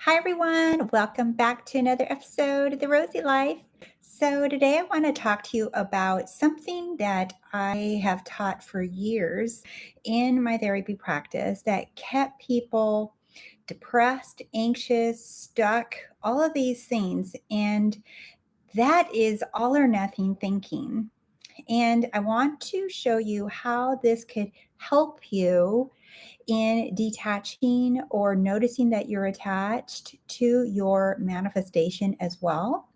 Hi, everyone. Welcome back to another episode of The Rosy Life. So, today I want to talk to you about something that I have taught for years in my therapy practice that kept people depressed, anxious, stuck, all of these things. And that is all or nothing thinking. And I want to show you how this could help you in detaching or noticing that you're attached to your manifestation as well.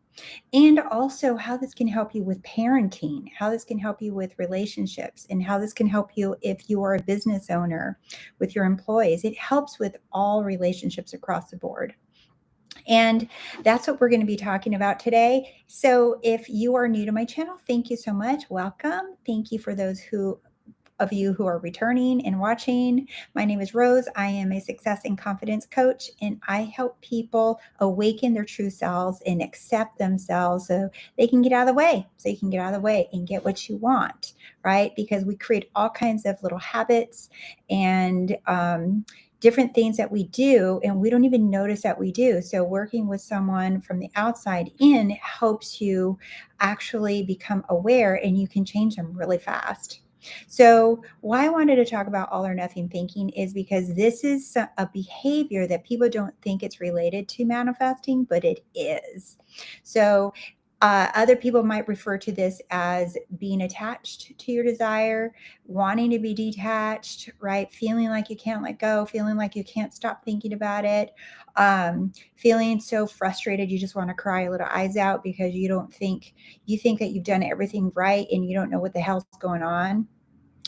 And also how this can help you with parenting, how this can help you with relationships, and how this can help you if you are a business owner with your employees. It helps with all relationships across the board. And that's what we're going to be talking about today. So if you are new to my channel, thank you so much. Welcome. Thank you for those of you who are returning and watching. My name is Rose. I am a success and confidence coach, and I help people awaken their true selves and accept themselves so they can get out of the way, so you can get out of the way and get what you want, right? Because we create all kinds of little habits and different things that we do, and we don't even notice that we do. So working with someone from the outside in helps you actually become aware, and you can change them really fast. So, why I wanted to talk about all or nothing thinking is because this is a behavior that people don't think it's related to manifesting, but it is. So, other people might refer to this as being attached to your desire, wanting to be detached, right? Feeling like you can't let go, feeling like you can't stop thinking about it, feeling so frustrated you just want to cry your little eyes out because you think that you've done everything right and you don't know what the hell's going on,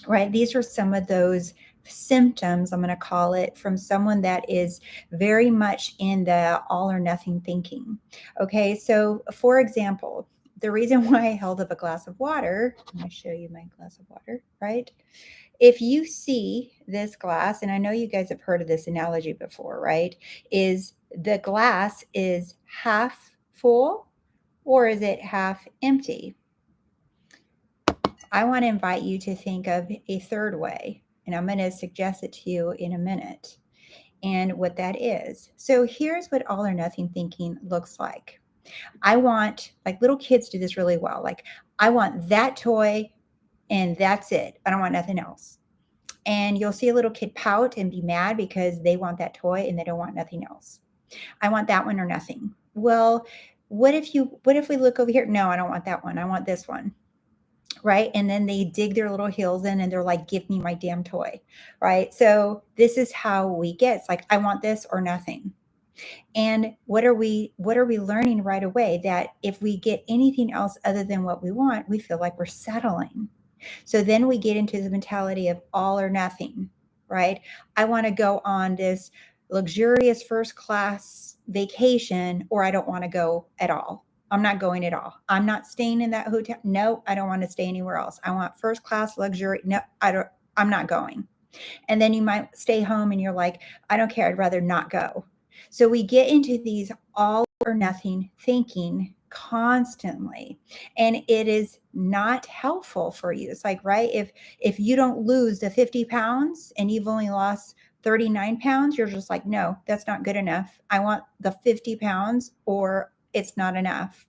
right? These are some of those symptoms, I'm going to call it, from someone that is very much in the all or nothing thinking. Okay, so for example, the reason why I held up a glass of water, I'm going to show you my glass of water, right? If you see this glass, and I know you guys have heard of this analogy before, right? Is the glass is half full or is it half empty? I want to invite you to think of a third way, and I'm going to suggest it to you in a minute and what that is. So here's what all or nothing thinking looks like. I want, like little kids do this really well. Like, I want that toy and that's it. I don't want nothing else. And you'll see a little kid pout and be mad because they want that toy and they don't want nothing else. I want that one or nothing. Well, what if we look over here? No, I don't want that one. I want this one. Right. And then they dig their little heels in and they're like, give me my damn toy. Right. So this is how we get. It's like, I want this or nothing. And what are we learning right away? That if we get anything else other than what we want, we feel like we're settling. So then we get into the mentality of all or nothing, right? I want to go on this luxurious first class vacation, or I don't want to go at all. I'm not going at all. I'm not staying in that hotel. No, I don't want to stay anywhere else. I want first class luxury. No, I'm not going. And then you might stay home and you're like, I don't care. I'd rather not go. So we get into these all or nothing thinking constantly, and it is not helpful for you. It's like, right, if you don't lose the 50 pounds and you've only lost 39 pounds, you're just like, no, that's not good enough. I want the 50 pounds or it's not enough.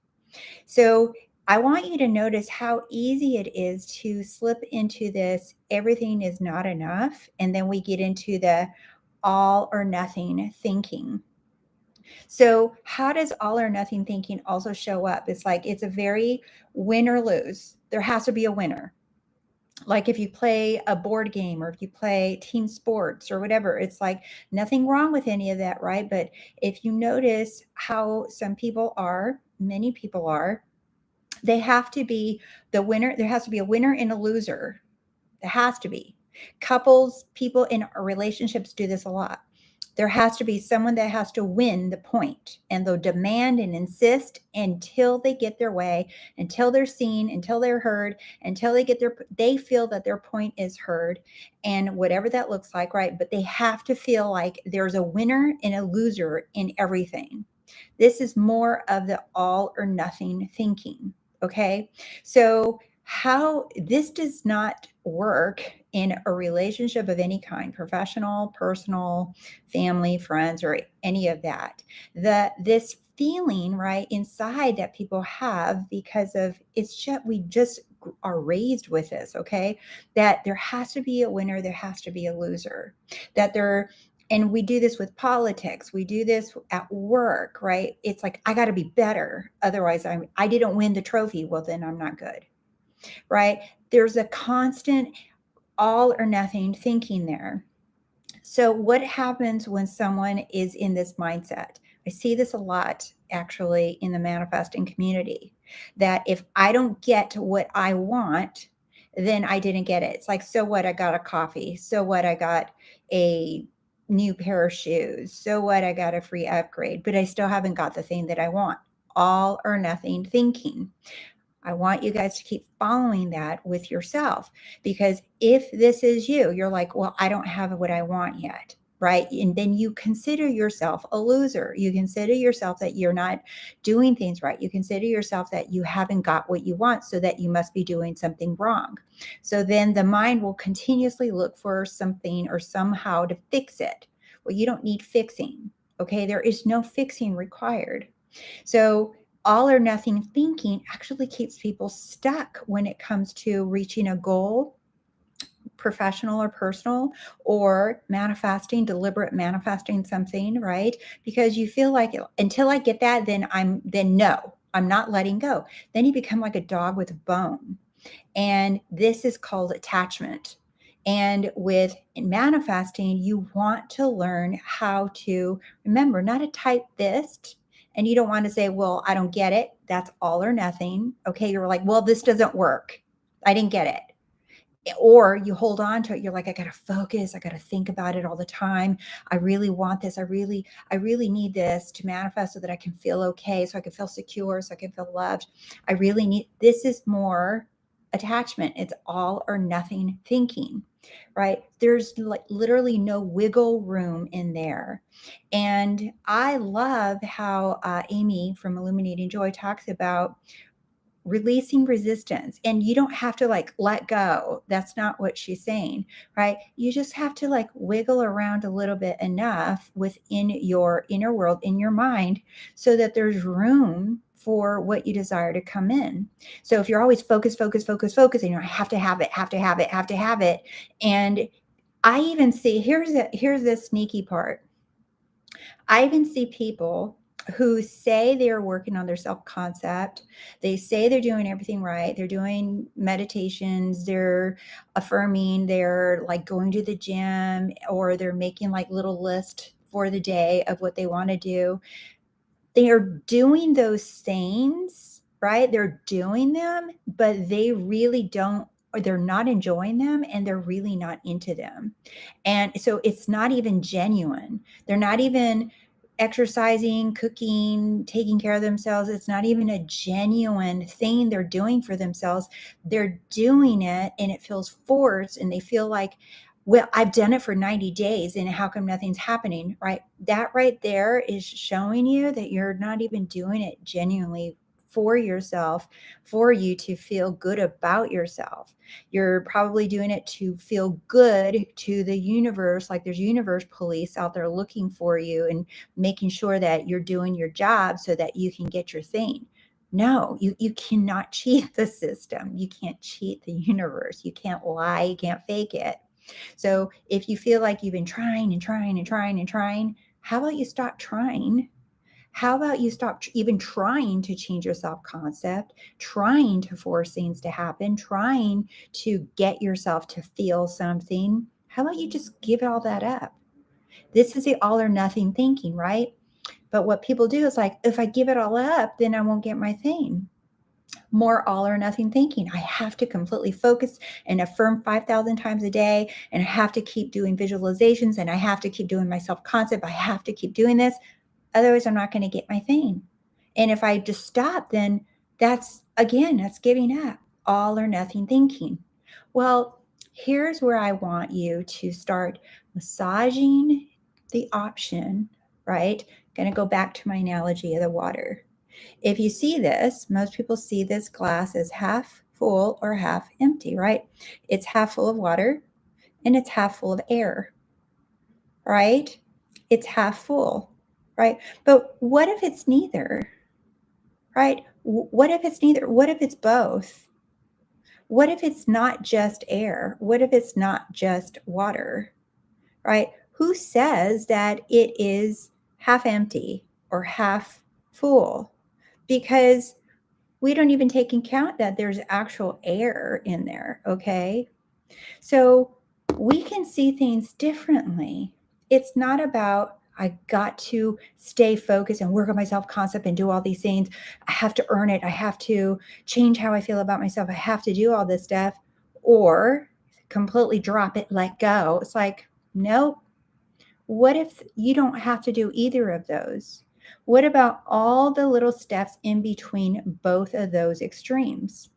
So I want you to notice how easy it is to slip into this everything is not enough. And then we get into the all or nothing thinking. So, how does all or nothing thinking also show up? It's like it's a very win or lose. There has to be a winner. Like if you play a board game or if you play team sports or whatever, it's like nothing wrong with any of that, right? But if you notice how some people are, many people are, they have to be the winner. There has to be a winner and a loser. There has to be. Couples, people in relationships do this a lot. There has to be someone that has to win the point, and they'll demand and insist until they get their way, until they're seen, until they're heard, until they feel that their point is heard, and whatever that looks like, right? But they have to feel like there's a winner and a loser in everything. This is more of the all or nothing thinking. Okay. So how this does not work in a relationship of any kind, professional, personal, family, friends, or any of that, this feeling right inside that people have because of it's just we just are raised with this, okay? That there has to be a winner, there has to be a loser. That there and we do this with politics. We do this at work, right? It's like I got to be better. Otherwise I didn't win the trophy. Well, then I'm not good. Right? There's a constant all or nothing thinking there. So, what happens when someone is in this mindset? I see this a lot actually in the manifesting community that if I don't get what I want, then I didn't get it. It's like, so what? I got a coffee. So what? I got a new pair of shoes. So what? I got a free upgrade, but I still haven't got the thing that I want. All or nothing thinking. I want you guys to keep following that with yourself because if this is you, you're like, well, I don't have what I want yet. Right. And then you consider yourself a loser. You consider yourself that you're not doing things right. You consider yourself that you haven't got what you want, so that you must be doing something wrong. So then the mind will continuously look for something or somehow to fix it. Well, you don't need fixing. Okay. There is no fixing required. So all or nothing thinking actually keeps people stuck when it comes to reaching a goal, professional or personal, or manifesting, deliberate manifesting something, right? Because you feel like until I get that, then no, I'm not letting go. Then you become like a dog with a bone. And this is called attachment. And with manifesting, you want to learn how to remember not a tight fist. And you don't want to say, well, I don't get it. That's all or nothing. Okay. You're like, well, this doesn't work. I didn't get it. Or you hold on to it. You're like, I got to focus. I got to think about it all the time. I really want this. I really need this to manifest so that I can feel okay, so I can feel secure, so I can feel loved. I really need, this is more attachment. It's all or nothing thinking, right? There's like literally no wiggle room in there. And I love how Amy from Illuminating Joy talks about releasing resistance, and you don't have to like let go. That's not what she's saying, right? You just have to like wiggle around a little bit enough within your inner world, in your mind, so that there's room for what you desire to come in. So if you're always focused, and you're I have to have it, have to have it. And I even see, here's the sneaky part. I even see people who say they're working on their self concept. They say they're doing everything right. They're doing meditations, they're affirming, they're like going to the gym, or they're making like little lists for the day of what they want to do. They are doing those things, right? They're doing them, but they really don't, or they're not enjoying them, and they're really not into them. And so it's not even genuine. They're not even exercising, cooking, taking care of themselves. It's not even a genuine thing they're doing for themselves. They're doing it and it feels forced, and they feel like, well, I've done it for 90 days and how come nothing's happening, right? That right there is showing you that you're not even doing it genuinely for yourself, for you to feel good about yourself. You're probably doing it to feel good to the universe, like there's universe police out there looking for you and making sure that you're doing your job so that you can get your thing. No, you cannot cheat the system. You can't cheat the universe. You can't lie. You can't fake it. So if you feel like you've been trying and trying and trying and trying, how about you stop trying? How about you stop even trying to change your self concept, trying to force things to happen, trying to get yourself to feel something? How about you just give all that up? This is the all or nothing thinking, right? But what people do is like, if I give it all up, then I won't get my thing. More all or nothing thinking. I have to completely focus and affirm 5,000 times a day. And I have to keep doing visualizations, and I have to keep doing my self concept. I have to keep doing this. Otherwise, I'm not going to get my thing. And if I just stop, then that's giving up. All or nothing thinking. Well, here's where I want you to start massaging the option, right? Going to go back to my analogy of the water. If you see this, most people see this glass as half full or half empty, right? It's half full of water and it's half full of air, right? It's half full, right? But what if it's neither, right? What if it's neither? What if it's both? What if it's not just air? What if it's not just water, right? Who says that it is half empty or half full? Because we don't even take into account that there's actual air in there, okay? So we can see things differently. It's not about, I got to stay focused and work on my self concept and do all these things. I have to earn it. I have to change how I feel about myself. I have to do all this stuff, or completely drop it, let go. It's like, nope. What if you don't have to do either of those? What about all the little steps in between both of those extremes?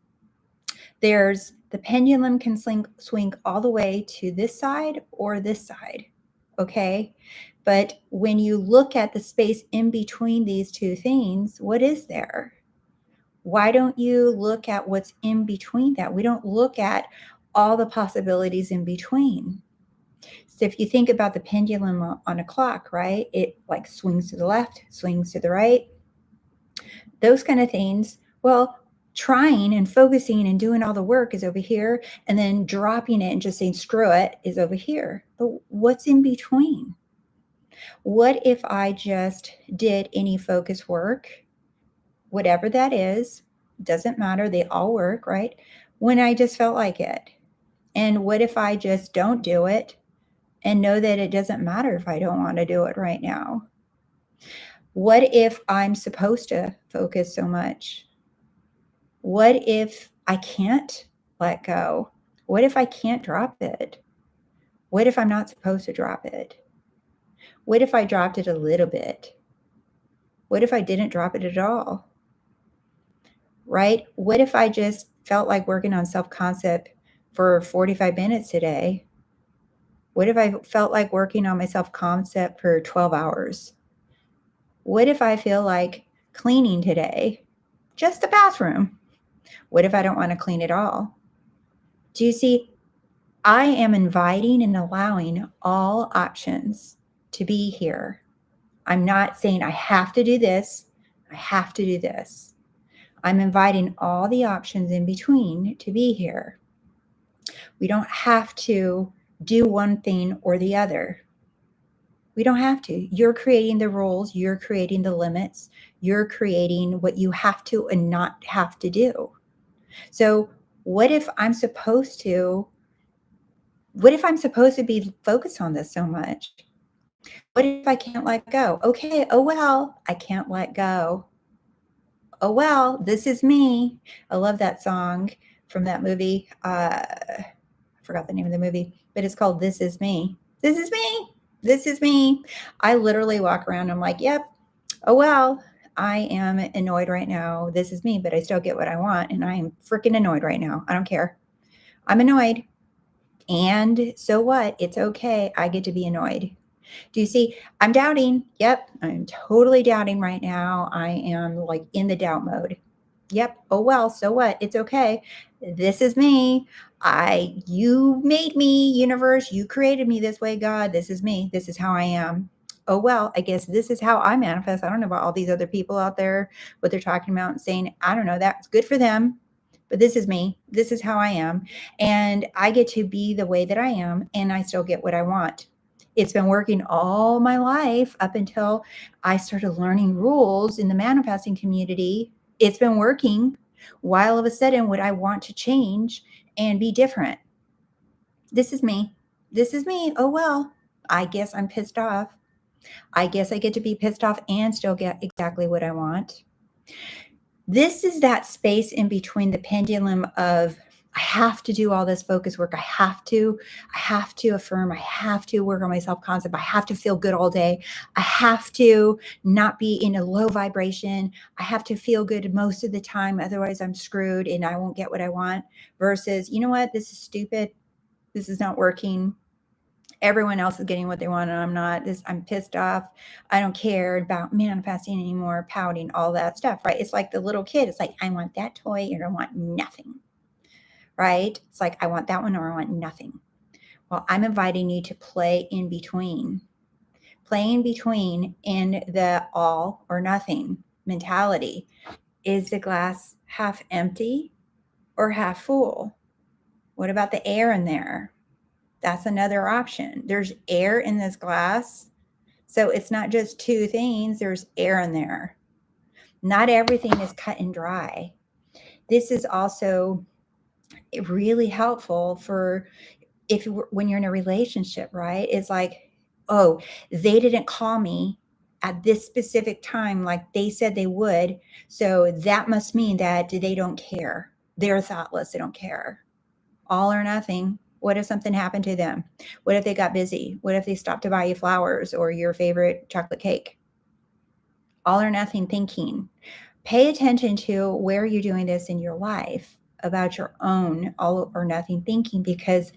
There's the pendulum can swing all the way to this side or this side, okay? But when you look at the space in between these two things, what is there? Why don't you look at what's in between that? We don't look at all the possibilities in between. So if you think about the pendulum on a clock, right? It like swings to the left, swings to the right, those kind of things. Well, trying and focusing and doing all the work is over here, and then dropping it and just saying screw it is over here. But what's in between? What if I just did any focus work, whatever that is, doesn't matter, they all work, right? When I just felt like it. And what if I just don't do it and know that it doesn't matter if I don't want to do it right now? What if I'm supposed to focus so much? What if I can't let go? What if I can't drop it? What if I'm not supposed to drop it? What if I dropped it a little bit? What if I didn't drop it at all? Right? What if I just felt like working on self concept for 45 minutes today? What if I felt like working on my self concept for 12 hours? What if I feel like cleaning today? Just the bathroom. What if I don't want to clean at all? Do you see? I am inviting and allowing all options to be here. I'm not saying I have to do this. I have to do this. I'm inviting all the options in between to be here. We don't have to do one thing or the other. We don't have to. You're creating the rules. You're creating the limits. You're creating what you have to and not have to do. So what if I'm supposed to be focused on this so much? What if I can't let go? Okay, oh well, I can't let go. Oh well, this is me. I love that song from that movie. I forgot the name of the movie, but it's called This Is Me. This is me. This is me. I literally walk around, I'm like, yep, oh well, I am annoyed right now. This is me, but I still get what I want. And I am freaking annoyed right now. I don't care. I'm annoyed. And so what? It's okay. I get to be annoyed. Do you see? I'm doubting. Yep. I'm totally doubting right now. I am like in the doubt mode. Yep. Oh, well, so what? It's okay. This is me. You made me, universe. You created me this way, God. This is me. This is how I am. Oh, well, I guess this is how I manifest. I don't know about all these other people out there, what they're talking about and saying. I don't know. That's good for them. But this is me. This is how I am. And I get to be the way that I am. And I still get what I want. It's been working all my life up until I started learning rules in the manifesting community. It's been working. Why all of a sudden would I want to change and be different? This is me. This is me. Oh, well, I guess I'm pissed off. I guess I get to be pissed off and still get exactly what I want. This is that space in between the pendulum of I have to do all this focus work. I have to affirm. I have to work on my self-concept. I have to feel good all day. I have to not be in a low vibration. I have to feel good most of the time. Otherwise I'm screwed and I won't get what I want. Versus, you know what? This is stupid. This is not working. Everyone else is getting what they want and I'm not. I'm pissed off. I don't care about manifesting anymore, pouting, all that stuff, right? It's like the little kid. It's like, I want that toy and I want nothing. right? It's like, I want that one or I want nothing. Well, I'm inviting you to play in between. Play in between in the all or nothing mentality. Is the glass half empty or half full? What about the air in there? That's another option. There's air in this glass. So it's not just two things, there's air in there. Not everything is cut and dry. This is also really helpful for when you're in a relationship, right? It's like, oh, they didn't call me at this specific time like they said they would. So that must mean that they don't care. They're thoughtless. They don't care. All or nothing. What if something happened to them? What if they got busy? What if they stopped to buy you flowers or your favorite chocolate cake? All or nothing thinking. Pay attention to where you're doing this in your life about your own all or nothing thinking, because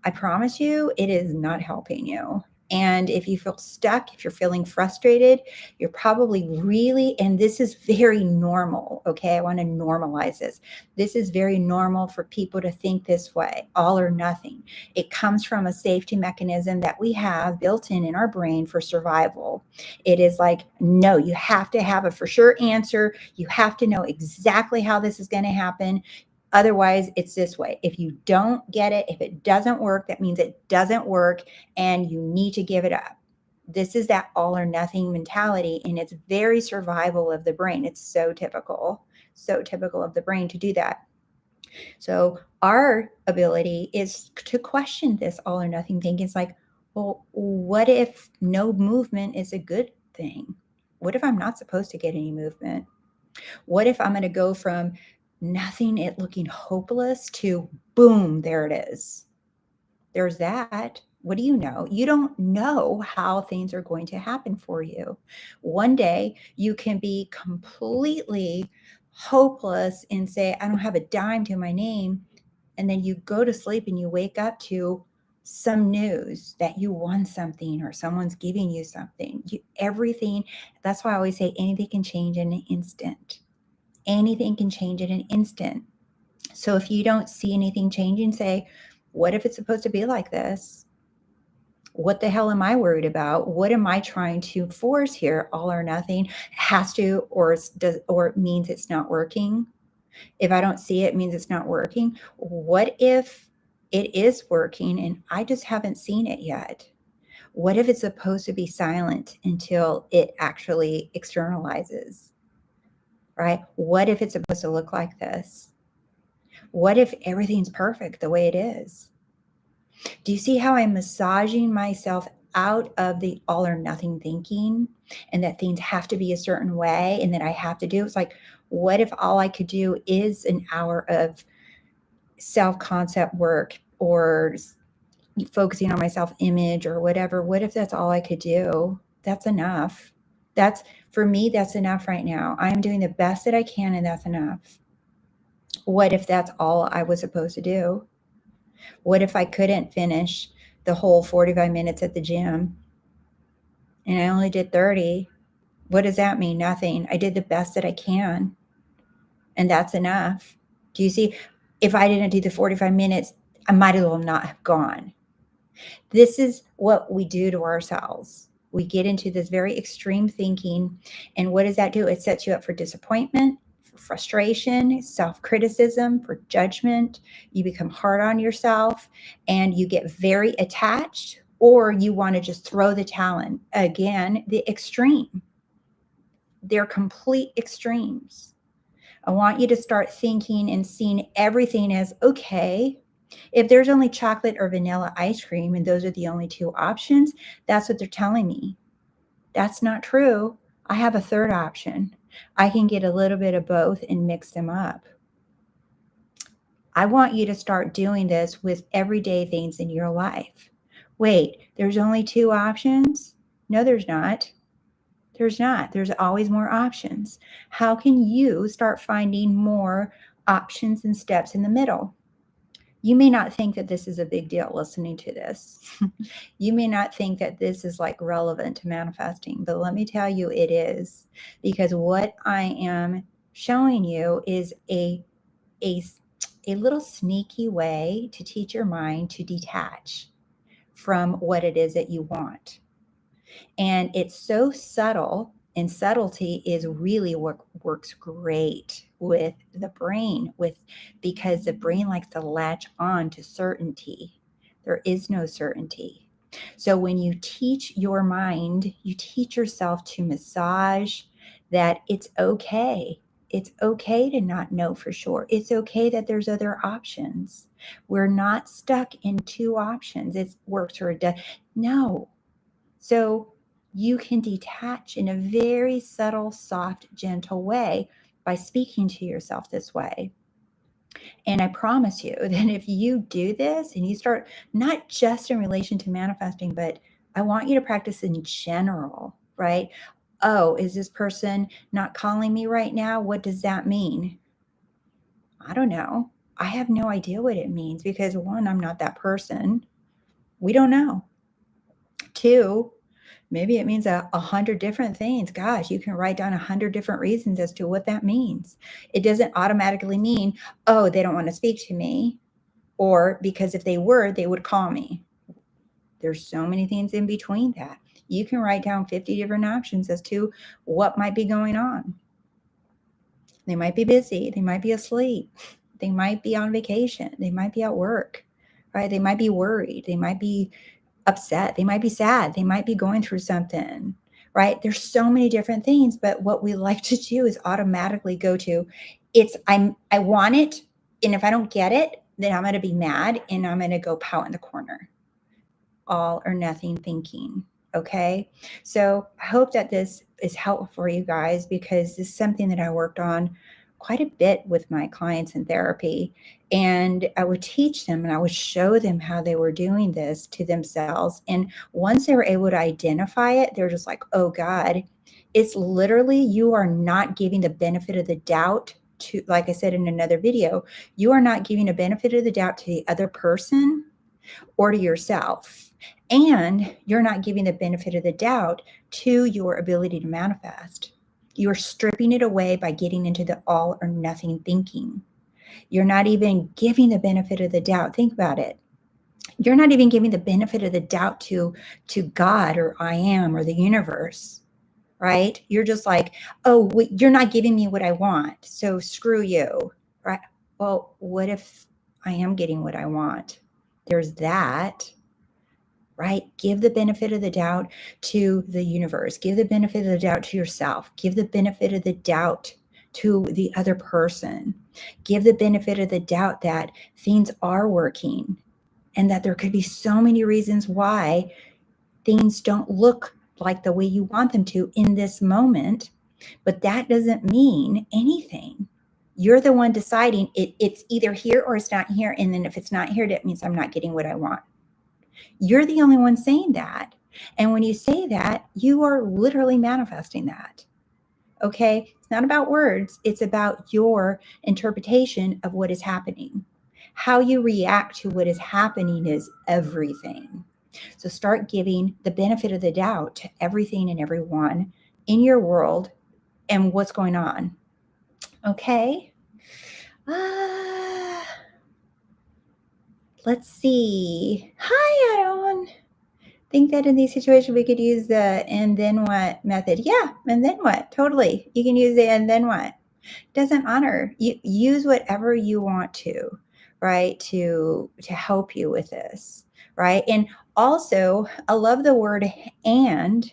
I promise you, it is not helping you. And if you feel stuck, if you're feeling frustrated, you're probably really, and this is very normal, okay? I want to normalize this. This is very normal for people to think this way, all or nothing. It comes from a safety mechanism that we have built in our brain for survival. It is like, no, you have to have a for sure answer. You have to know exactly how this is going to happen. Otherwise, it's this way. If you don't get it, if it doesn't work, that means it doesn't work and you need to give it up. This is that all or nothing mentality, and it's very survival of the brain. It's so typical of the brain to do that. So our ability is to question this all or nothing thinking. It's like, well, what if no movement is a good thing? What if I'm not supposed to get any movement? What if I'm going to go from nothing, it looking hopeless, to boom, there it is? There's that. What do you know? You don't know how things are going to happen for you. One day you can be completely hopeless and say, I don't have a dime to my name. And then you go to sleep and you wake up to some news that you won something or someone's giving you something. Everything. That's why I always say anything can change in an instant. Anything can change in an instant. So if you don't see anything changing, say, what if it's supposed to be like this? What the hell am I worried about? What am I trying to force here? All or nothing has to, or it means it's not working. If I don't see it, it means it's not working. What if it is working and I just haven't seen it yet? What if it's supposed to be silent until it actually externalizes? Right? What if it's supposed to look like this? What if everything's perfect the way it is? Do you see how I'm massaging myself out of the all or nothing thinking and that things have to be a certain way and that I have to do? It's like, what if all I could do is an hour of self-concept work or focusing on my self-image or whatever? What if that's all I could do? That's enough. For me, that's enough right now. I am doing the best that I can, and that's enough. What if that's all I was supposed to do? What if I couldn't finish the whole 45 minutes at the gym and I only did 30? What does that mean? Nothing. I did the best that I can, and that's enough. Do you see? If I didn't do the 45 minutes, I might as well not have gone. This is what we do to ourselves. We get into this very extreme thinking, and what does that do? It sets you up for disappointment, for frustration, self-criticism, for judgment. You become hard on yourself, and you get very attached, or you want to just throw the towel in. Again, the extreme. They're complete extremes. I want you to start thinking and seeing everything as, okay, if there's only chocolate or vanilla ice cream and those are the only two options, that's what they're telling me. That's not true. I have a third option. I can get a little bit of both and mix them up. I want you to start doing this with everyday things in your life. Wait, there's only two options? No, there's not. There's not. There's always more options. How can you start finding more options and steps in the middle? You may not think that this is a big deal listening to this. You may not think that this is like relevant to manifesting, but let me tell you it is, because what I am showing you is a a little sneaky way to teach your mind to detach from what it is that you want. And it's so subtle, and subtlety is really what works great with the brain, because the brain likes to latch on to certainty. There is no certainty. So when you teach your mind, you teach yourself to massage that it's okay. It's okay to not know for sure. It's okay that there's other options. We're not stuck in two options. It works or it does. No. So you can detach in a very subtle, soft, gentle way by speaking to yourself this way. And I promise you that if you do this and you start, not just in relation to manifesting, but I want you to practice in general, right? Oh, is this person not calling me right now? What does that mean? I don't know. I have no idea what it means because one, I'm not that person. We don't know. Two, maybe it means 100 different things. Gosh, you can write down 100 different reasons as to what that means. It doesn't automatically mean, oh, they don't want to speak to me, or because if they were, they would call me. There's so many things in between that. You can write down 50 different options as to what might be going on. They might be busy. They might be asleep. They might be on vacation. They might be at work, right? They might be worried. They might be upset. They might be sad. They might be going through something, right? There's so many different things, but what we like to do is automatically go to I want it, and if I don't get it, then I'm going to be mad and I'm going to go pout in the corner. All or nothing thinking. Okay. So I hope that this is helpful for you guys, because this is something that I worked on quite a bit with my clients in therapy. And I would teach them and I would show them how they were doing this to themselves. And once they were able to identify it, they're just like, oh God, it's literally, you are not giving the benefit of the doubt to, like I said in another video, you are not giving a benefit of the doubt to the other person or to yourself. And you're not giving the benefit of the doubt to your ability to manifest. You're stripping it away by getting into the all or nothing thinking. You're not even giving the benefit of the doubt. Think about it. You're not even giving the benefit of the doubt to God or I am or the universe, right? You're just like, oh, you're not giving me what I want, so screw you, right? Well, what if I am getting what I want? There's that, right? Give the benefit of the doubt to the universe. Give the benefit of the doubt to yourself. Give the benefit of the doubt to the other person. Give the benefit of the doubt that things are working and that there could be so many reasons why things don't look like the way you want them to in this moment. But that doesn't mean anything. You're the one deciding it's either here or it's not here. And then if it's not here, that means I'm not getting what I want. You're the only one saying that. And when you say that, you are literally manifesting that. Okay? It's not about words, it's about your interpretation of what is happening. How you react to what is happening is everything. So start giving the benefit of the doubt to everything and everyone in your world and what's going on. Okay? Let's see. Hi, Aaron. Think that in these situations we could use the and then what method. Yeah, and then what? Totally. You can use the and then what. Doesn't honor. You use whatever you want to, right? To help you with this, right? And also, I love the word and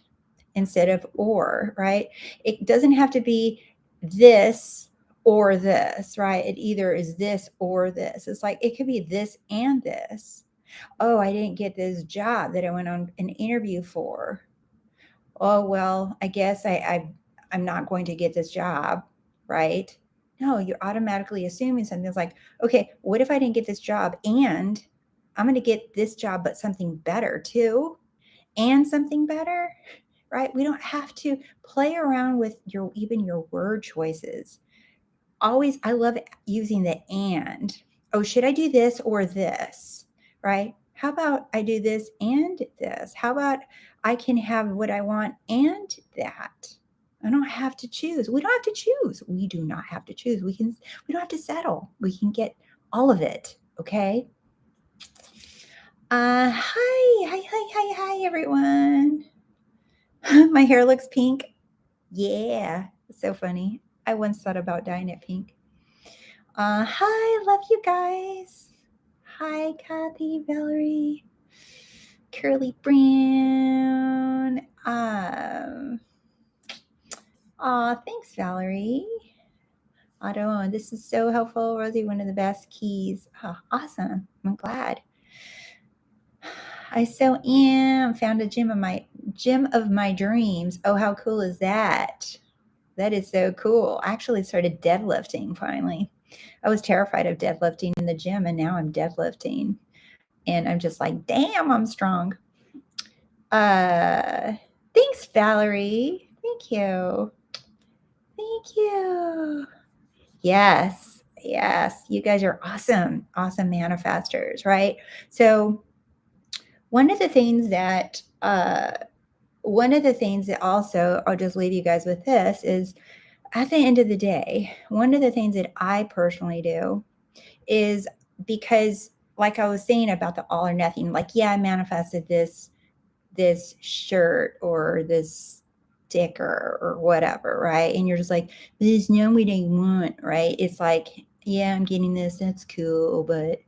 instead of or, right? It doesn't have to be this or this, right? It either is this or this. It's like it could be this and this. Oh, I didn't get this job that I went on an interview for. Oh, well, I guess I'm not going to get this job, right? No, you're automatically assuming something. It's like, okay, what if I didn't get this job and I'm going to get this job, but something better too, and something better, right? We don't have to play around with even your word choices. Always, I love using the and. Oh, should I do this or this, right? How about I do this and this? How about I can have what I want and that? I don't have to choose. We don't have to choose. We do not have to choose. We don't have to settle. We can get all of it. Okay. Hi, everyone. My hair looks pink. Yeah, so funny. I once thought about dyeing it pink. Hi, love you guys. Hi, Kathy, Valerie, Curly Brown. Thanks, Valerie. Otto, this is so helpful. Rosie, one of the best keys. Oh, awesome. I'm glad. I so am. Found a gym of my dreams. Oh, how cool is that? That is so cool. I actually started deadlifting finally. I was terrified of deadlifting in the gym, and now I'm deadlifting. And I'm just like, damn, I'm strong. Thanks, Valerie. Thank you. Thank you. Yes. Yes. You guys are awesome. Awesome manifestors, right? So one of the things that also, I'll just leave you guys with this, is at the end of the day, one of the things that I personally do is, because like I was saying about the all or nothing, like, yeah, I manifested this shirt or this sticker or whatever, right? And you're just like, there's no what I want, right? It's like, yeah, I'm getting this, that's cool, but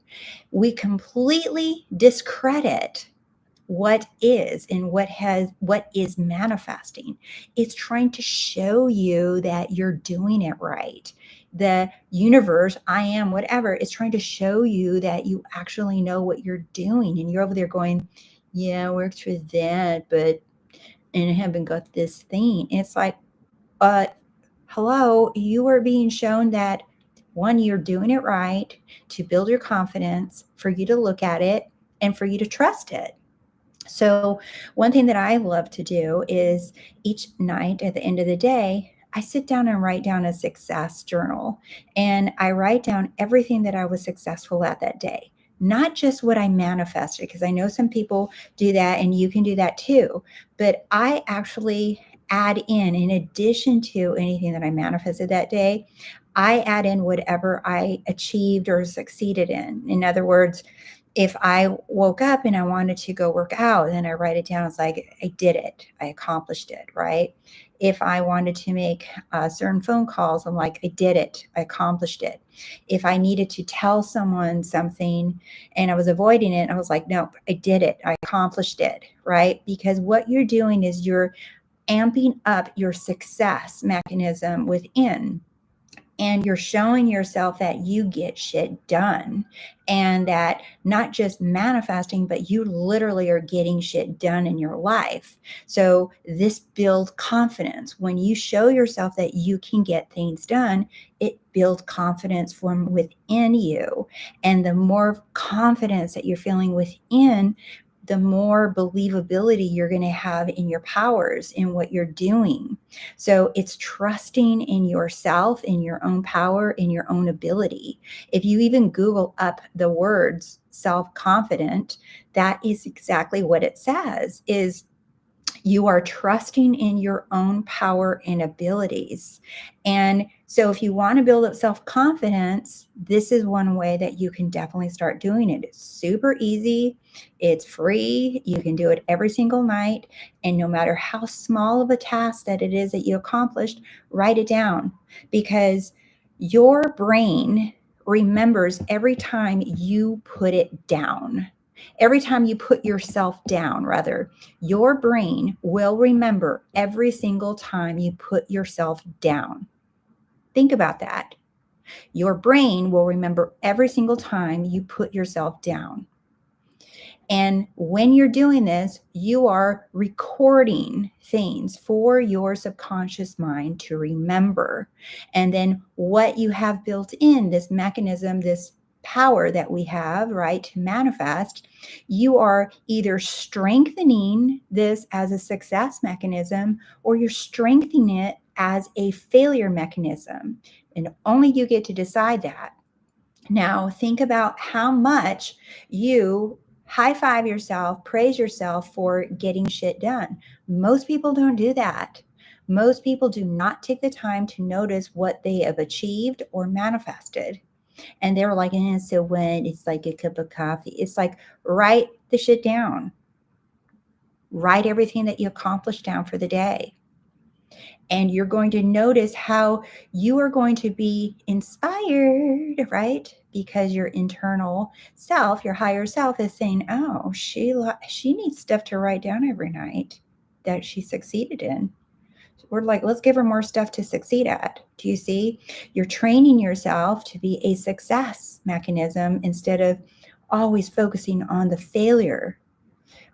we completely discredit what is and what is manifesting. It's trying to show you that you're doing it right. The universe, I am, whatever, is trying to show you that you actually know what you're doing. And you're over there going, yeah, I worked for that, but and I haven't got this thing. And it's like, hello, you are being shown that, one, you're doing it right, to build your confidence, for you to look at it, and for you to trust it. So, one thing that I love to do is, each night at the end of the day, I sit down and write down a success journal. And I write down everything that I was successful at that day, not just what I manifested, because I know some people do that and you can do that too. But I actually add in addition to anything that I manifested that day, I add in whatever I achieved or succeeded in. In other words, if I woke up and I wanted to go work out, then I write it down. It's like, I did it. I accomplished it, right? If I wanted to make certain phone calls, I'm like, I did it. I accomplished it. If I needed to tell someone something and I was avoiding it, I was like, nope, I did it. I accomplished it, right? Because what you're doing is you're amping up your success mechanism within, and you're showing yourself that you get shit done, and that not just manifesting, but you literally are getting shit done in your life. So this builds confidence. When you show yourself that you can get things done, it builds confidence from within you. And the more confidence that you're feeling within, the more believability you're going to have in your powers, in what you're doing. So it's trusting in yourself, in your own power, in your own ability. If you even Google up the words self-confident, that is exactly what it says, is you are trusting in your own power and abilities. And so if you want to build up self-confidence, this is one way that you can definitely start doing it. It's super easy. It's free. You can do it every single night. And no matter how small of a task that it is that you accomplished, write it down, because your brain remembers every time you put it down. Every time you put yourself down, rather, your brain will remember every single time you put yourself down. Think about that. Your brain will remember every single time you put yourself down. And when you're doing this, you are recording things for your subconscious mind to remember. And then what you have built in, this mechanism, this power that we have, right, to manifest, you are either strengthening this as a success mechanism, or you're strengthening it as a failure mechanism. And only you get to decide that. Now, think about how much you high five yourself, praise yourself for getting shit done. Most people don't do that. Most people do not take the time to notice what they have achieved or manifested. And they were like, so when it's like a cup of coffee, it's like, write the shit down. Write everything that you accomplished down for the day. And you're going to notice how you are going to be inspired, right? Because your internal self, your higher self is saying, oh, she needs stuff to write down every night that she succeeded in. We're like, let's give her more stuff to succeed at. Do you see? You're training yourself to be a success mechanism instead of always focusing on the failure,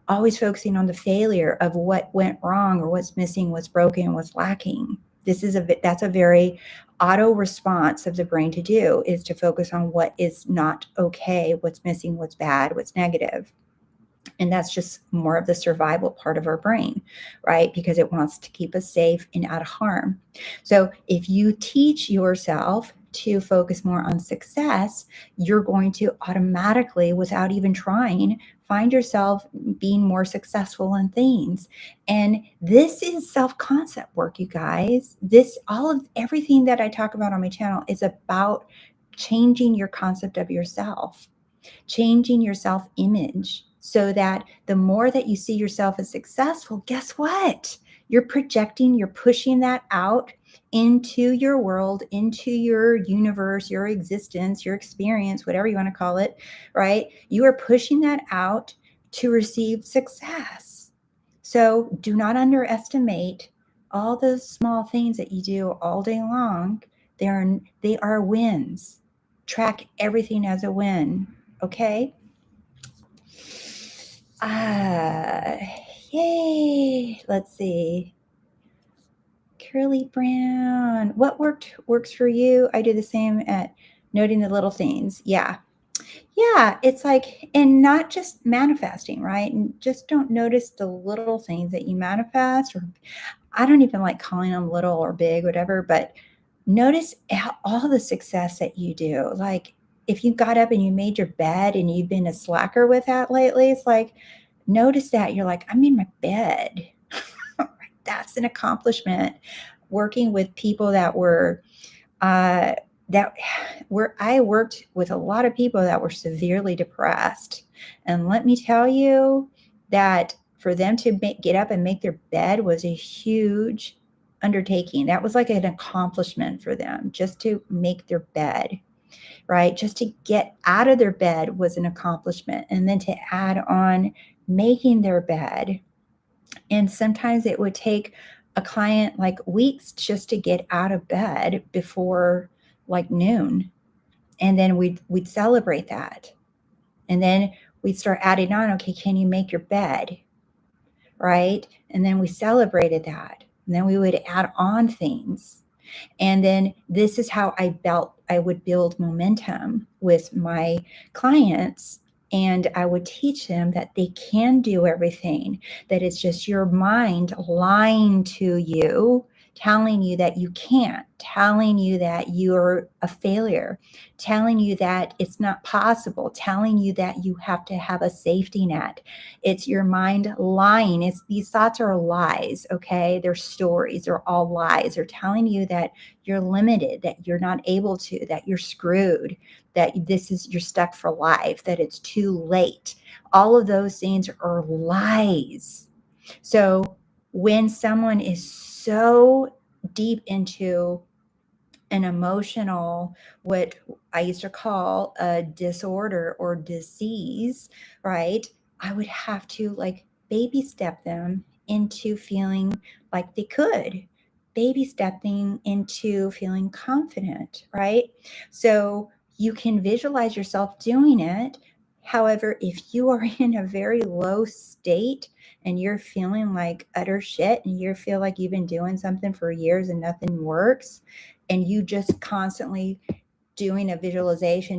of what went wrong or what's missing, what's broken, what's lacking. That's a very auto response of the brain to do, is to focus on what is not okay, what's missing, what's bad, what's negative. And that's just more of the survival part of our brain, right? Because it wants to keep us safe and out of harm. So if you teach yourself to focus more on success, you're going to automatically, without even trying, find yourself being more successful in things. And this is self-concept work, you guys. Everything that I talk about on my channel is about changing your concept of yourself, changing your self-image, so that the more that you see yourself as successful, guess what? You're projecting, you're pushing that out into your world, into your universe, your existence, your experience, whatever you want to call it, right? You are pushing that out to receive success. So do not underestimate all those small things that you do all day long. They are wins. Track everything as a win. Okay? Ah, yay. Let's see. Curly Brown. What works for you? I do the same at noting the little things. Yeah. Yeah, it's like, and not just manifesting, right? And just don't notice the little things that you manifest, or I don't even like calling them little or big, whatever, but notice all the success that you do. Like if you got up and you made your bed and you've been a slacker with that lately, it's like, notice that you're like, I made my bed. That's an accomplishment. Working with people that were, uh, I worked with a lot of people that were severely depressed. And let me tell you that for them to get up and make their bed was a huge undertaking. That was like an accomplishment for them, just to make their bed, right? Just to get out of their bed was an accomplishment. And then to add on making their bed. And sometimes it would take a client like weeks just to get out of bed before like noon. And then we'd celebrate that. And then we'd start adding on, okay, can you make your bed? Right? And then we celebrated that. And then we would add on things. And then this is how I would build momentum with my clients. And I would teach them that they can do everything, that it's just your mind lying to you, telling you that you can't, telling you that you're a failure, telling you that it's not possible, telling you that you have to have a safety net. It's your mind lying. These thoughts are lies, okay? They're stories. They're all lies. They're telling you that you're limited, that you're not able to, that you're screwed, that you're stuck for life, that it's too late. All of those things are lies. So when someone is so deep into an emotional, what I used to call a disorder or disease, right? I would have to like baby step them into feeling like they could, baby stepping into feeling confident, right? So you can visualize yourself doing it. However, if you are in a very low state and you're feeling like utter shit and you feel like you've been doing something for years and nothing works, and you just constantly doing a visualization,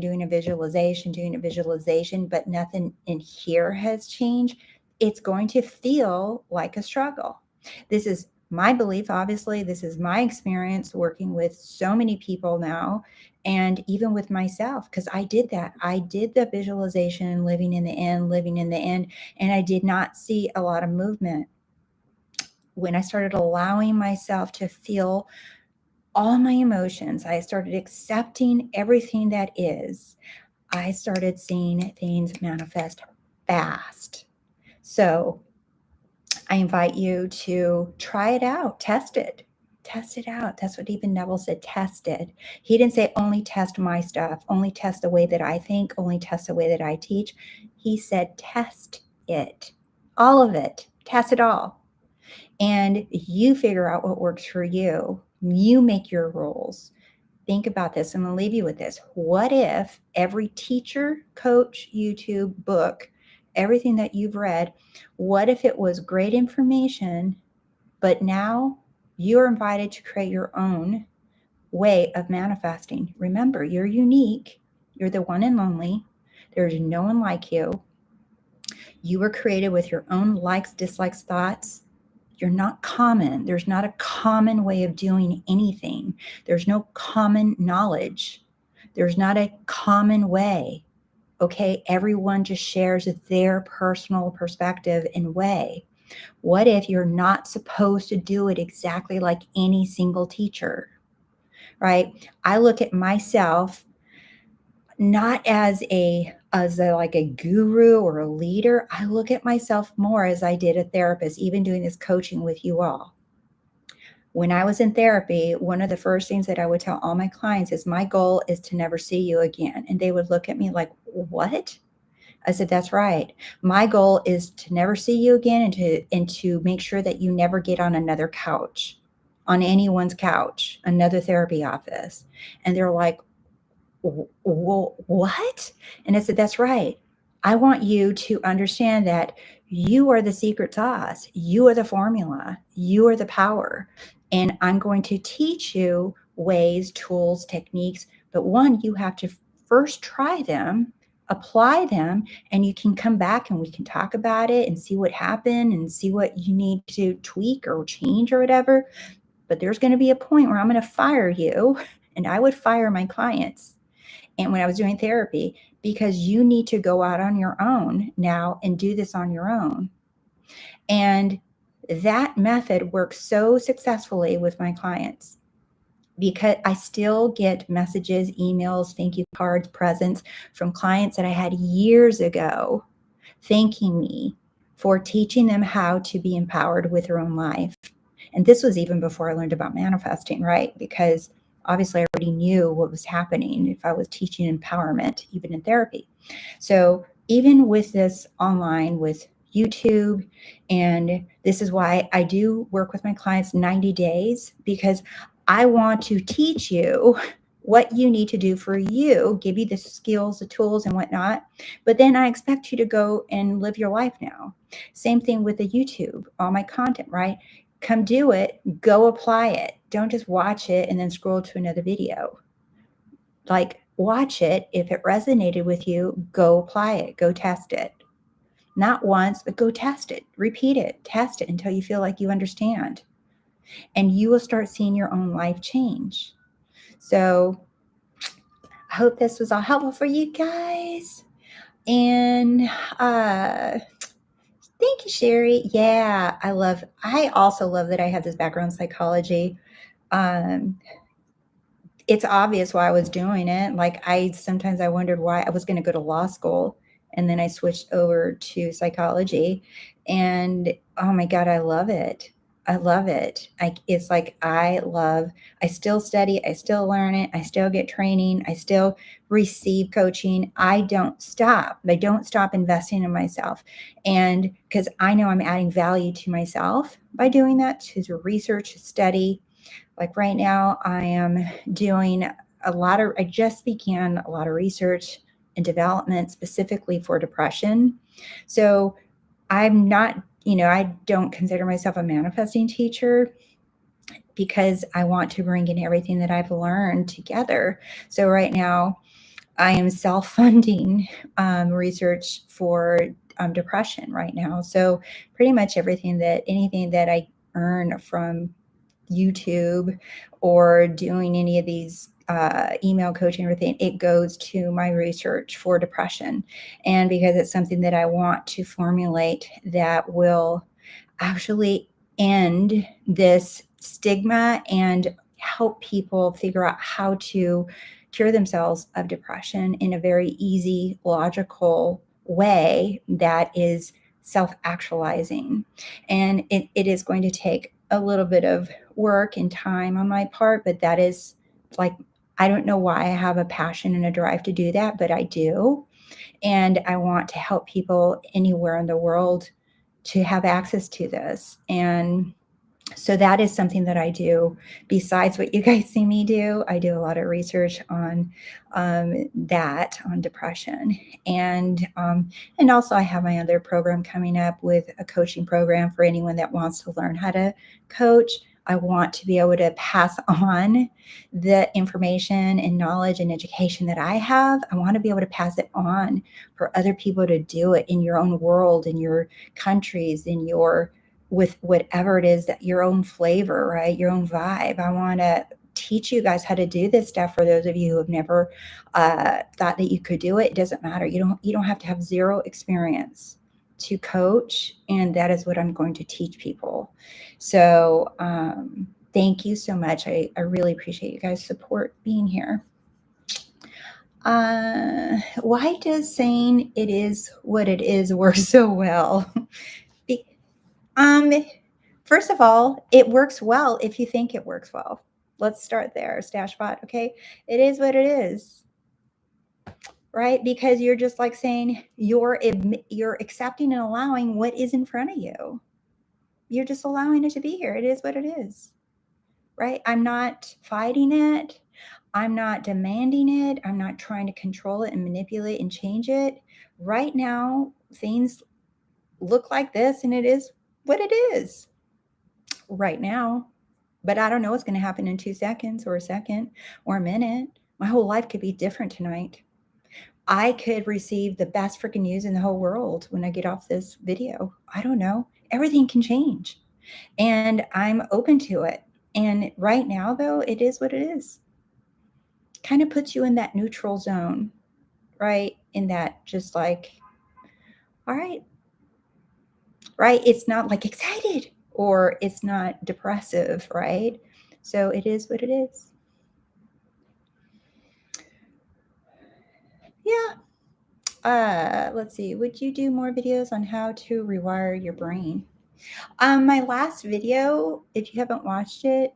but nothing in here has changed, it's going to feel like a struggle. This is my belief, obviously. This is my experience working with so many people now, and even with myself, because I did that. I did the visualization, living in the end, and I did not see a lot of movement. When I started allowing myself to feel all my emotions. I started accepting everything that is. I started seeing things manifest fast. So I invite you to try it out, test it. Test it out. That's what even Neville said, test it. He didn't say only test my stuff, only test the way that I think, only test the way that I teach. He said test it. All of it. Test it all. And you figure out what works for you. You make your rules. Think about this. I'm going to leave you with this. What if every teacher, coach, YouTube, book, everything that you've read, what if it was great information, but now you're invited to create your own way of manifesting? Remember, you're unique. You're the one and only. There's no one like you. You were created with your own likes, dislikes, thoughts. You're not common. There's not a common way of doing anything. There's no common knowledge. There's not a common way. Okay, everyone just shares their personal perspective and way. What if you're not supposed to do it exactly like any single teacher, right? I look at myself not as like a guru or a leader. I look at myself more as I did a therapist, even doing this coaching with you all. When I was in therapy, one of the first things that I would tell all my clients is my goal is to never see you again. And they would look at me like, what? I said, that's right. My goal is to never see you again and to make sure that you never get on another couch, on anyone's couch, another therapy office. And they're like, what? And I said, that's right. I want you to understand that you are the secret sauce. You are the formula. You are the power. And I'm going to teach you ways, tools, techniques. But one, you have to first try them, apply them, and you can come back and we can talk about it and see what happened and see what you need to tweak or change or whatever. But there's going to be a point where I'm going to fire you, and I would fire my clients. And when I was doing therapy, because you need to go out on your own now and do this on your own. And that method works so successfully with my clients because I still get messages, emails, thank you cards, presents from clients that I had years ago thanking me for teaching them how to be empowered with their own life. And this was even before I learned about manifesting, right? Because obviously I already knew what was happening if I was teaching empowerment, even in therapy. So even with this online, with YouTube, and this is why I do work with my clients 90 days, because I want to teach you what you need to do for you, give you the skills, the tools, and whatnot. But then I expect you to go and live your life now. Same thing with the YouTube, all my content, right? Come do it, go apply it. Don't just watch it and then scroll to another video. Like, watch it. If it resonated with you, go apply it, go test it. Not once, but go test it, repeat it, test it until you feel like you understand. And you will start seeing your own life change. So I hope this was all helpful for you guys. And thank you, Sherry. Yeah, I also love that I have this background in psychology. It's obvious why I was doing it. Like sometimes I wondered why I was going to go to law school, and then I switched over to psychology, and oh my God, I love it. I love it. It's like I still study, I still learn it, I still get training, I still receive coaching. I don't stop. I don't stop investing in myself. And because I know I'm adding value to myself by doing that, to research, study. Like right now, I am doing I just began a lot of research and development specifically for depression. So I'm not, I don't consider myself a manifesting teacher because I want to bring in everything that I've learned together. So right now, I am self-funding research for depression right now. So pretty much anything that I earn from YouTube or doing any of these email coaching, everything, it goes to my research for depression. And because it's something that I want to formulate that will actually end this stigma and help people figure out how to cure themselves of depression in a very easy, logical way that is self-actualizing. And it is going to take a little bit of work and time on my part, but that is like, I don't know why I have a passion and a drive to do that, but I do. And I want to help people anywhere in the world to have access to this. And so that is something that I do besides what you guys see me do. I do a lot of research on that, on depression. And also I have my other program coming up with a coaching program for anyone that wants to learn how to coach. I want to be able to pass on the information and knowledge and education that I have. I want to be able to pass it on for other people to do it in your own world, in your countries, in your with whatever it is that your own flavor, right? Your own vibe. I want to teach you guys how to do this stuff. For those of you who have never thought that you could do it, it doesn't matter. You don't have to have zero experience to coach, and that is what I'm going to teach people. So thank you so much. I really appreciate you guys' support being here. Why does saying it is what it is work so well? Um, First of all, it works well if you think it works well. Let's start there, Stashbot. Okay, it is what it is, right? Because you're just like saying you're accepting and allowing what is in front of you. You're just allowing it to be here. It is what it is, right? I'm not fighting it. I'm not demanding it. I'm not trying to control it and manipulate and change it. Right now, things look like this, and it is what it is right now. But I don't know what's going to happen in 2 seconds or a second or a minute. My whole life could be different tonight. I could receive the best freaking news in the whole world when I get off this video. I don't know. Everything can change. And I'm open to it. And right now, though, it is what it is. Kind of puts you in that neutral zone, right? In that just like, all right, right? It's not like excited or it's not depressive, right? So it is what it is. Yeah. Let's see. Would you do more videos on how to rewire your brain? My last video, if you haven't watched it,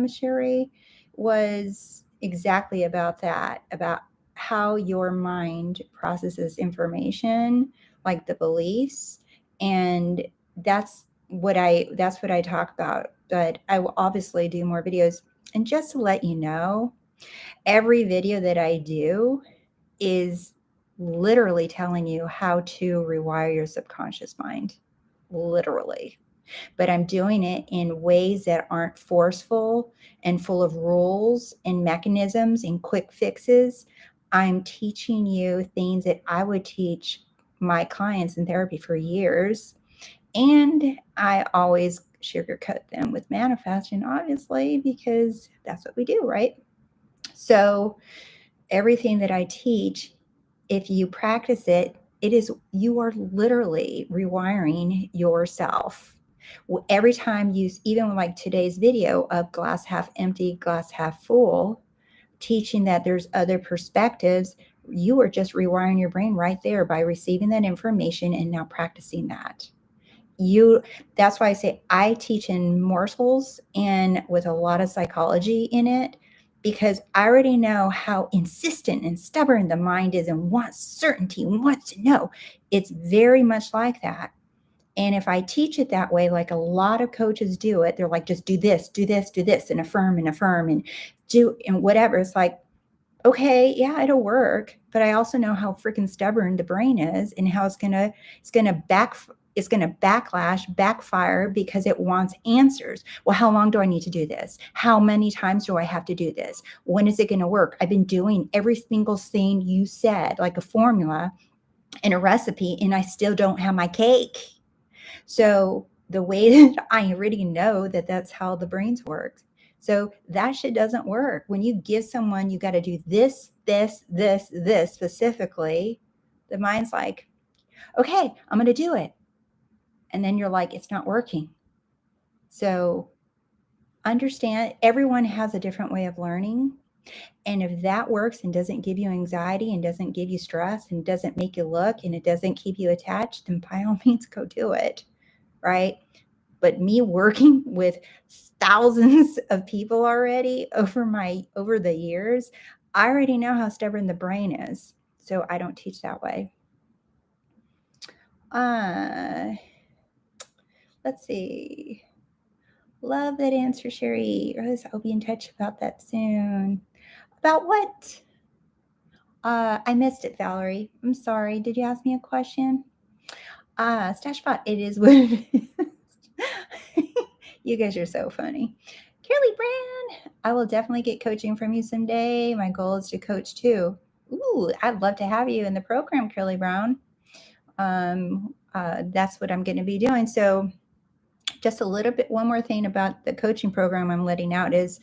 Sherry, was exactly about that, about how your mind processes information, like the beliefs, and that's what I talk about. But I will obviously do more videos. And just to let you know, every video that I do is literally telling you how to rewire your subconscious mind. Literally. But I'm doing it in ways that aren't forceful and full of rules and mechanisms and quick fixes. I'm teaching you things that I would teach my clients in therapy for years. And I always sugarcoat them with manifesting, obviously, because that's what we do, right? So everything that I teach, if you practice it, you are literally rewiring yourself. Every time you, even like today's video of glass half empty, glass half full, teaching that there's other perspectives, you are just rewiring your brain right there by receiving that information and now practicing that. That's why I say I teach in morsels and with a lot of psychology in it, because I already know how insistent and stubborn the mind is and wants certainty and wants to know. It's very much like that. And if I teach it that way, like a lot of coaches do it, they're like, just do this, do this, do this, and affirm and do and whatever. It's like, okay, yeah, it'll work. But I also know how freaking stubborn the brain is and how it's gonna backlash, backfire because it wants answers. Well, how long do I need to do this? How many times do I have to do this? When is it going to work? I've been doing every single thing you said, like a formula and a recipe, and I still don't have my cake. So the way that I already know that that's how the brains work. So that shit doesn't work. When you give someone, you got to do this, this, this, this specifically, the mind's like, okay, I'm going to do it. And then you're like, it's not working. So understand everyone has a different way of learning. And if that works and doesn't give you anxiety and doesn't give you stress and doesn't make you look and it doesn't keep you attached, then by all means go do it, right? But me working with thousands of people already over the years, I already know how stubborn the brain is. So I don't teach that way. Let's see. Love that answer, Sherry. Rose, I'll be in touch about that soon. About what? I missed it, Valerie. I'm sorry. Did you ask me a question? Stashbot, it is what it is. You guys are so funny. Curly Brand, I will definitely get coaching from you someday. My goal is to coach too. Ooh, I'd love to have you in the program, Curly Brown. That's what I'm going to be doing. So just a little bit, one more thing about the coaching program I'm letting out is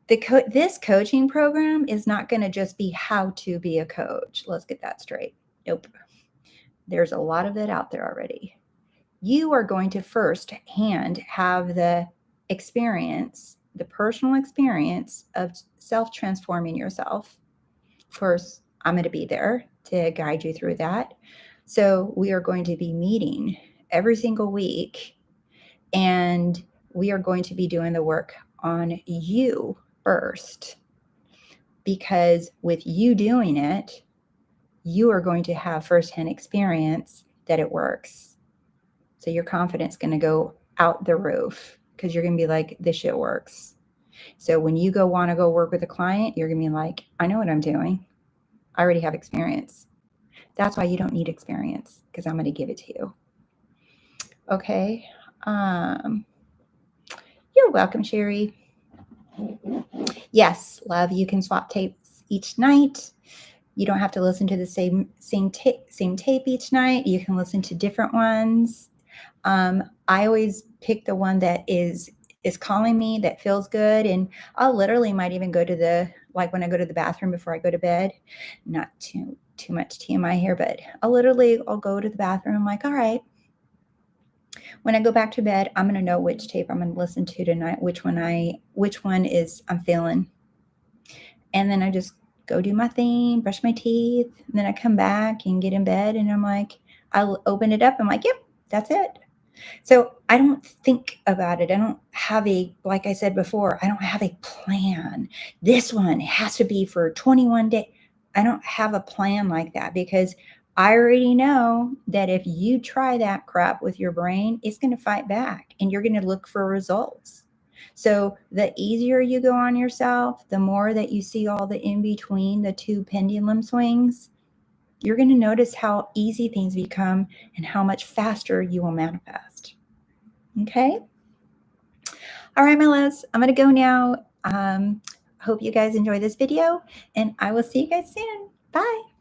this coaching program is not going to just be how to be a coach. Let's get that straight. Nope. There's a lot of that out there already. You are going to firsthand have the experience, the personal experience of self-transforming yourself. First, I'm going to be there to guide you through that. So we are going to be meeting every single week, and we are going to be doing the work on you first. Because with you doing it, you are going to have firsthand experience that it works. So your confidence is going to go out the roof because you're going to be like, this shit works. So when you want to go work with a client, you're going to be like, I know what I'm doing. I already have experience. That's why you don't need experience, because I'm going to give it to you. Okay. You're welcome, Sherry. Yes, love, you can swap tapes each night. You don't have to listen to the same tape each night. You can listen to different ones. I always pick the one that is calling me, that feels good. And I'll literally might even go to when I go to the bathroom before I go to bed, not too much TMI here, but I'll go to the bathroom. I'm like, all right, when I go back to bed, I'm going to know which tape I'm going to listen to tonight, which one I'm feeling. And then I just go do my thing, brush my teeth, and then I come back and get in bed, and I'm like, I'll open it up. I'm like, yep, that's it. So I don't think about it. I don't have like I said before, I don't have a plan. This one has to be for 21 days. I don't have a plan like that, because I already know that if you try that crap with your brain, it's going to fight back and you're going to look for results. So the easier you go on yourself, the more that you see all the in between the two pendulum swings, you're going to notice how easy things become and how much faster you will manifest. Okay? All right, my loves, I'm going to go now. Hope you guys enjoy this video, and I will see you guys soon. Bye.